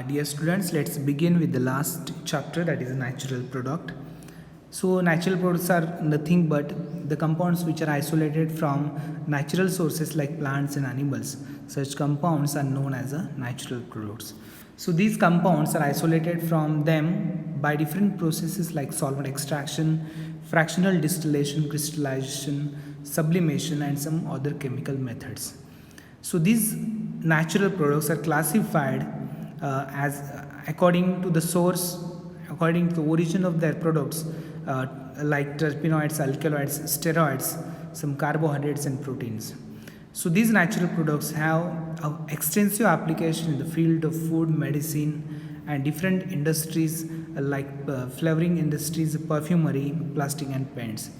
Dear students, let's begin with the last chapter, that is natural product. So natural products are nothing but the compounds which are isolated from natural sources like plants and animals. Such compounds are known as natural products. So these compounds are isolated from them by different processes like solvent extraction, fractional distillation, crystallization, sublimation, and some other chemical methods. So these natural products are classified as according to the source, according to the origin of their products, like terpenoids, alkaloids, steroids, some carbohydrates, and proteins. So these natural products have extensive application in the field of food, medicine, and different industries like flavoring industries, perfumery, plastic, and paints.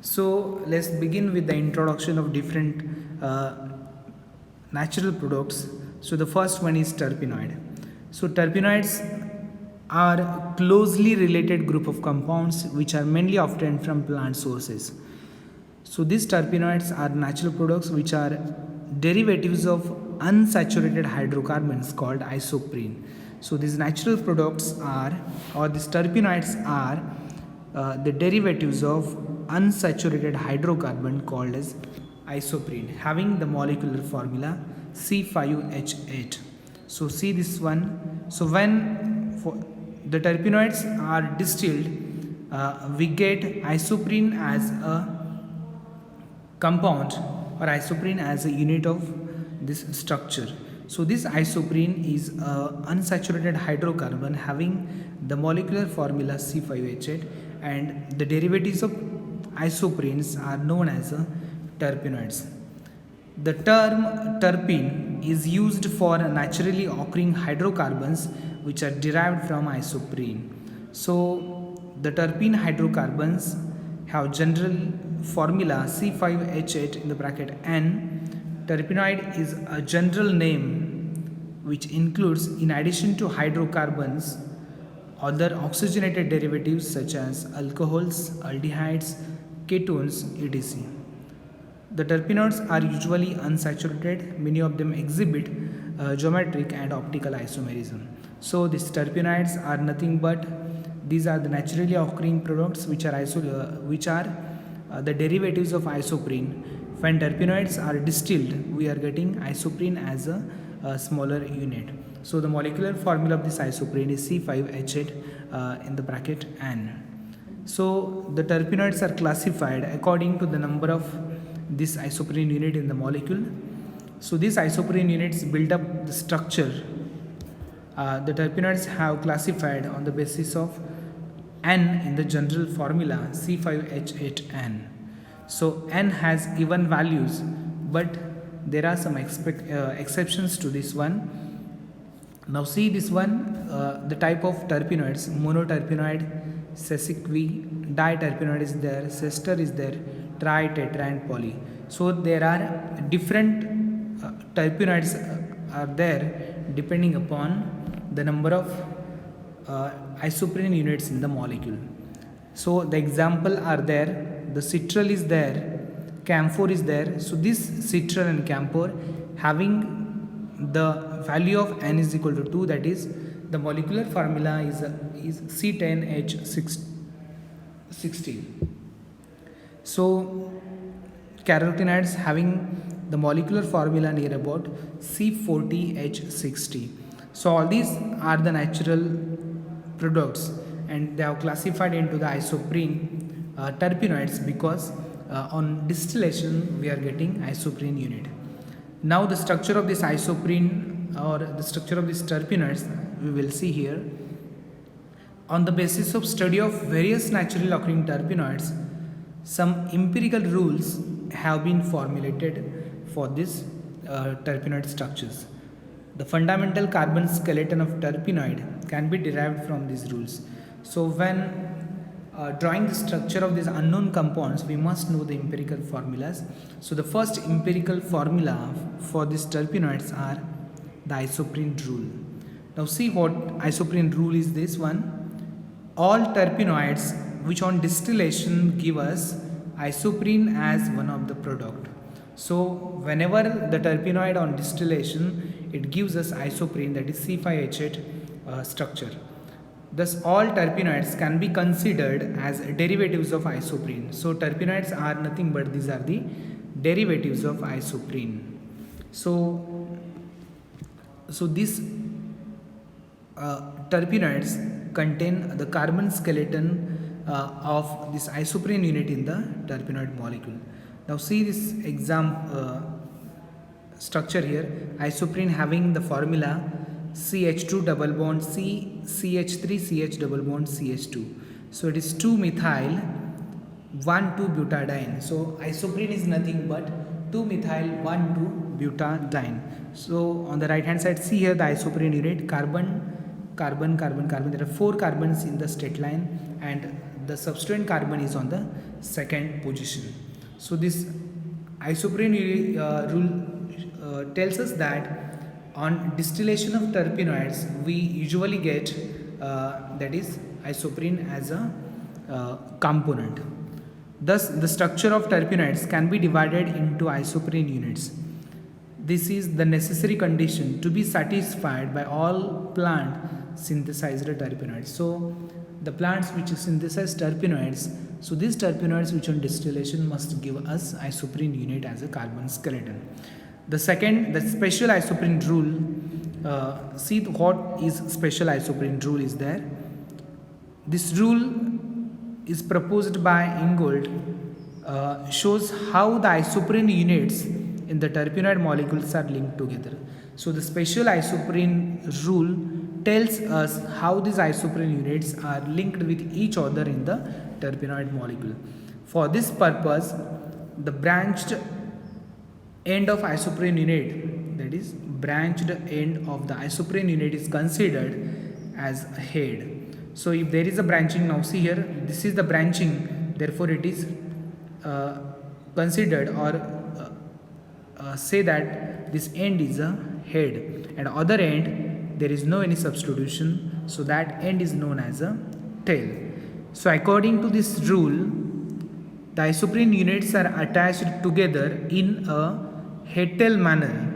So let's begin with the introduction of different natural products. So the first one is terpenoid. So terpenoids are closely related group of compounds which are mainly obtained from plant sources. So these terpenoids are natural products which are derivatives of unsaturated hydrocarbons called isoprene. So these natural products are, or these terpenoids are the derivatives of unsaturated hydrocarbon called as isoprene, having the molecular formula C5H8. So see this one. So when the terpenoids are distilled, we get isoprene as a compound, or isoprene as a unit of this structure. So this isoprene is a unsaturated hydrocarbon having the molecular formula C5H8, and the derivatives of isoprenes are known as terpenoids. The term terpene is used for naturally occurring hydrocarbons which are derived from isoprene. So the terpene hydrocarbons have general formula C5H8 in the bracket N. Terpenoid is a general name which includes, in addition to hydrocarbons, other oxygenated derivatives such as alcohols, aldehydes, ketones, etc. The terpenoids are usually unsaturated. Many of them exhibit geometric and optical isomerism. So these terpenoids are nothing but these are the naturally occurring products which are the derivatives of isoprene. When terpenoids are distilled, we are getting isoprene as a smaller unit. So the molecular formula of this isoprene is C5H8 in the bracket N. So the terpenoids are classified according to the number of this isoprene unit in the molecule. So these isoprene units build up the structure. The terpenoids have classified on the basis of N in the general formula C5H8N. So N has even values, but there are some exceptions to this one. Now see this one, the type of terpenoids: monoterpenoid, sesquic, diterpenoid is there, sester is there, tri, tetra, and poly. So there are different terpenoids are there depending upon the number of isoprene units in the molecule. So the example are there, the citral is there, camphor is there. So this citral and camphor having the value of N is equal to 2, that is the molecular formula is C10H16. So carotenoids having the molecular formula near about C40H60. So all these are the natural products, and they are classified into the isoprene terpenoids because on distillation we are getting isoprene unit. Now the structure of this isoprene, or the structure of these terpenoids, we will see here. On the basis of study of various naturally occurring terpenoids, some empirical rules have been formulated for this terpenoid structures. The fundamental carbon skeleton of terpenoid can be derived from these rules. So when drawing the structure of these unknown compounds, we must know the empirical formulas. So the first empirical formula for these terpenoids are the isoprene rule. Now see what isoprene rule is. This one: all terpenoids which on distillation give us isoprene as one of the product. So whenever the terpenoid on distillation, it gives us isoprene, that is C5H8 structure. Thus, all terpenoids can be considered as derivatives of isoprene. So, terpenoids are nothing but these are the derivatives of isoprene. So these terpenoids contain the carbon skeleton of this isoprene unit in the terpenoid molecule. Now, see this structure here, isoprene having the formula CH2 double bond C, CH3 CH double bond CH2. So it is 2-methyl 1,2-butadiene. So isoprene is nothing but 2-methyl 1,2-butadiene. So on the right hand side, see here the isoprene unit, carbon, carbon, carbon, carbon. There are 4 carbons in the straight line and the substituent carbon is on the second position. So this isoprene rule tells us that on distillation of terpenoids we usually get that is isoprene as a component. Thus the structure of terpenoids can be divided into isoprene units. This is the necessary condition to be satisfied by all plant synthesized terpenoids. So the plants which synthesize terpenoids, so these terpenoids which on distillation must give us isoprene unit as a carbon skeleton. The second, the special isoprene rule, see what is special isoprene rule is there. This rule is proposed by Ingold, shows how the isoprene units in the terpenoid molecules are linked together. So the special isoprene rule tells us how these isoprene units are linked with each other in the terpenoid molecule. For this purpose, the branched end of isoprene unit, that is branched end of the isoprene unit, is considered as a head. So if there is a branching, now see here, this is the branching, therefore it is considered or say that this end is a head, and other end there is no any substitution, so that end is known as a tail. So according to this rule, the isoprene units are attached together in a head-tail manner.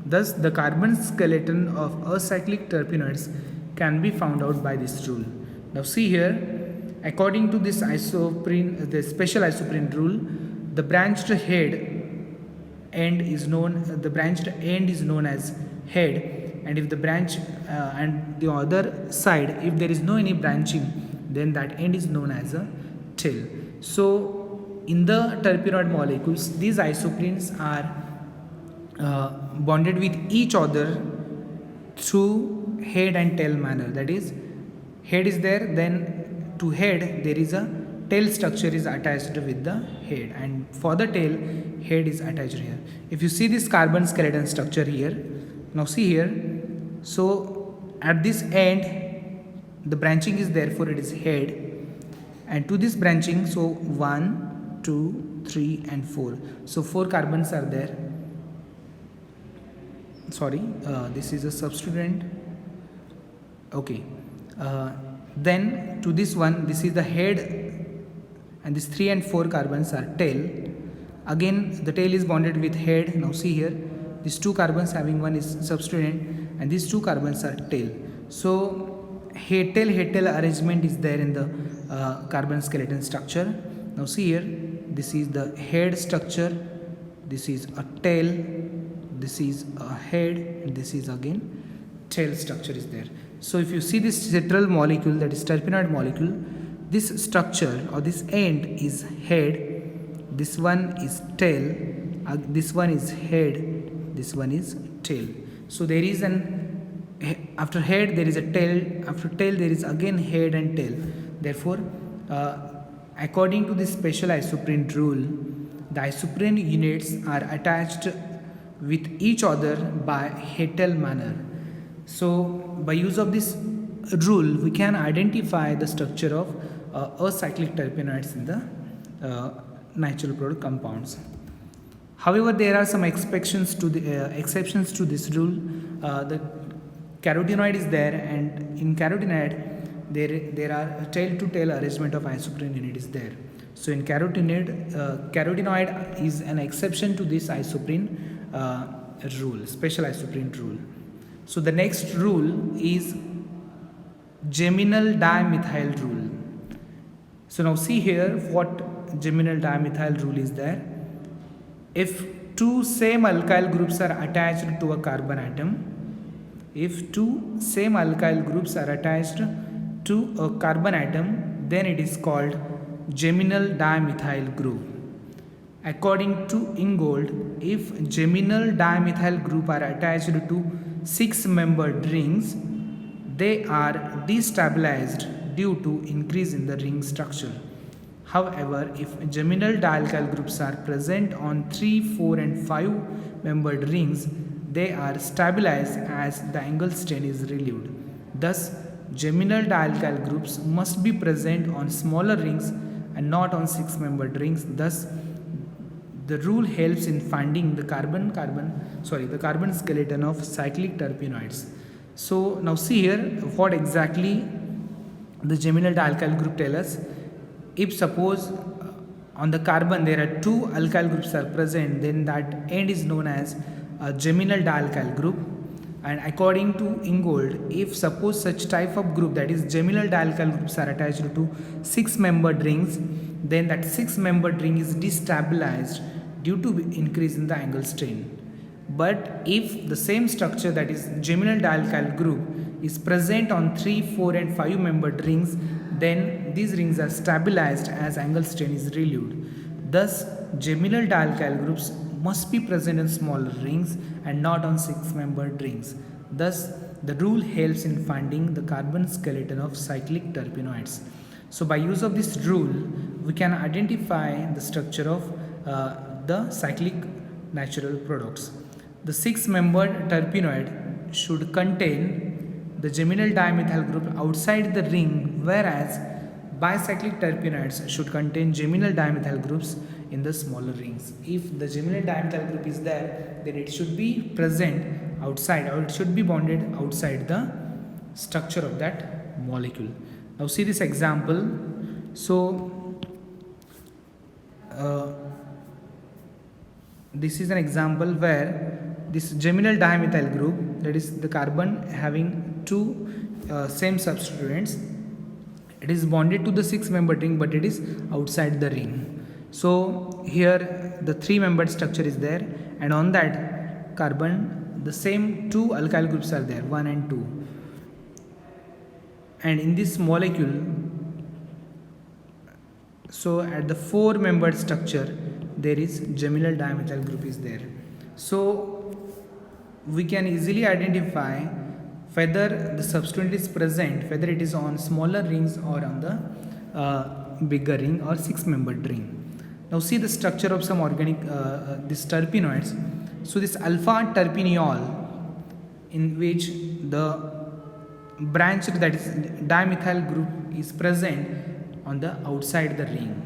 Thus the carbon skeleton of acyclic terpenoids can be found out by this rule. Now see here, according to this isoprene, the special isoprene rule, the branched head end is known, the branched end is known as head, and if the branch and the other side, if there is no any branching, then that end is known as a tail. So in the terpenoid molecules, these isoprenes are bonded with each other through head and tail manner. That is, head is there, then to head there is a tail structure is attached with the head, and for the tail, head is attached here. If you see this carbon skeleton structure here, now see here, so at this end the branching is there, therefore it is head, and to this branching, so 1, 2, 3 and 4, so 4 carbons are there. Sorry, this is a substituent. Okay, then to this one, this is the head, and these 3 and 4 carbons are tail. Again the tail is bonded with head. Now see here, these 2 carbons having one is substituent, and these 2 carbons are tail. So head tail arrangement is there in the carbon skeleton structure. Now see here, this is the head structure, this is a tail, this is a head, and this is again tail structure is there. So if you see this citral molecule, that is terpenoid molecule, this structure or this end is head, this one is tail, this one is head, this one is tail. So there is after head there is a tail, after tail there is again head and tail. Therefore according to this special isoprene rule, the isoprene units are attached with each other by head-tail manner. So by use of this rule, we can identify the structure of acyclic terpenoids in the natural product compounds. However, there are some exceptions to this rule. The carotenoid is there, and in carotenoid there are tail-to-tail arrangement of isoprene unit is there. So in carotenoid is an exception to this isoprene rule, special isoprene rule. So the next rule is geminal dimethyl rule. So now see here what geminal dimethyl rule is there. If two same alkyl groups are attached to a carbon atom, if two same alkyl groups are attached to a carbon atom, then it is called geminal dimethyl group. According to Ingold, if geminal dimethyl group are attached to 6-membered rings, they are destabilized due to increase in the ring structure. However, if geminal dialkyl groups are present on 3, 4 and 5-membered rings, they are stabilized as the angle strain is relieved. Thus, geminal dialkyl groups must be present on smaller rings and not on 6-membered rings. Thus, the rule helps in finding the carbon skeleton of cyclic terpenoids. So now see here what exactly the geminal dialkyl group tell us. If suppose on the carbon there are two alkyl groups are present, then that end is known as a geminal dialkyl group. And according to Ingold, if suppose such type of group, that is geminal dialkyl groups, are attached to 6-membered rings, then that 6-membered ring is destabilized due to increase in the angle strain. But if the same structure, that is geminal dialkyl group, is present on 3, 4 and 5-membered rings, then these rings are stabilized as angle strain is relieved. Thus, geminal dialkyl groups must be present in smaller rings and not on 6-membered rings. Thus, the rule helps in finding the carbon skeleton of cyclic terpenoids. So, by use of this rule, we can identify the structure of the cyclic natural products. The 6-membered terpenoid should contain the geminal dimethyl group outside the ring, whereas bicyclic terpenoids should contain geminal dimethyl groups in the smaller rings. If the geminal dimethyl group is there, then it should be present outside, or it should be bonded outside the structure of that molecule. Now see this example. So this is an example where this geminal dimethyl group, that is the carbon having two same substituents, it is bonded to the 6-membered ring, but it is outside the ring. So here the 3-membered structure is there, and on that carbon the same two alkyl groups are there, 1 and 2. And in this molecule, so at the 4-membered structure, there is geminal dimethyl group is there. So we can easily identify whether the substituent is present, whether it is on smaller rings or on the bigger ring or 6-membered ring. Now see the structure of some organic these terpenoids. So this alpha terpineol, in which the branched, that is dimethyl group, is present on the outside the ring.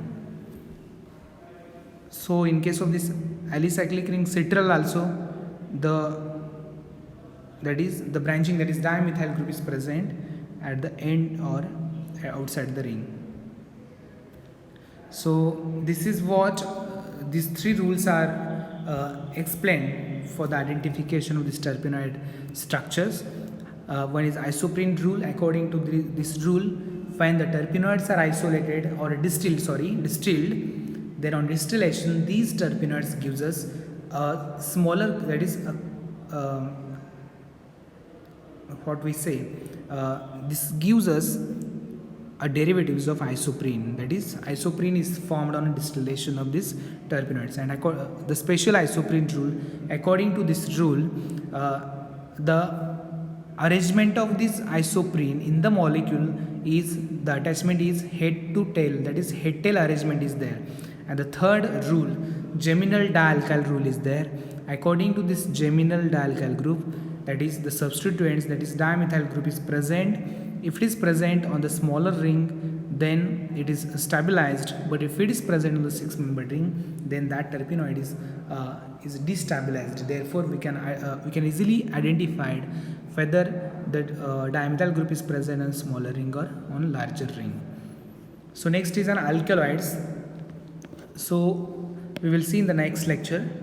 So in case of this alicyclic ring citral also, that is the branching, that is dimethyl group, is present at the end or outside the ring. So this is what these 3 rules are explained for the identification of these terpenoid structures. One is isoprene rule. According to this rule, find the terpenoids are isolated or distilled. Then on distillation, these terpenoids gives us a smaller, that is what we say, this gives us a derivatives of isoprene, that is isoprene is formed on distillation of these terpenoids. And the special isoprene rule, according to this rule, the arrangement of this isoprene in the molecule is, the attachment is head to tail, that is head tail arrangement is there. And the third rule, geminal dialkyl rule, is there. According to this geminal dialkyl group, that is the substituents, that is dimethyl group, is present. If it is present on the smaller ring, then it is stabilized, but if it is present on the 6-membered ring, then that terpenoid is destabilized. Therefore we can easily identify whether that dimethyl group is present on smaller ring or on larger ring. So next is an alkaloids. So we will see in the next lecture.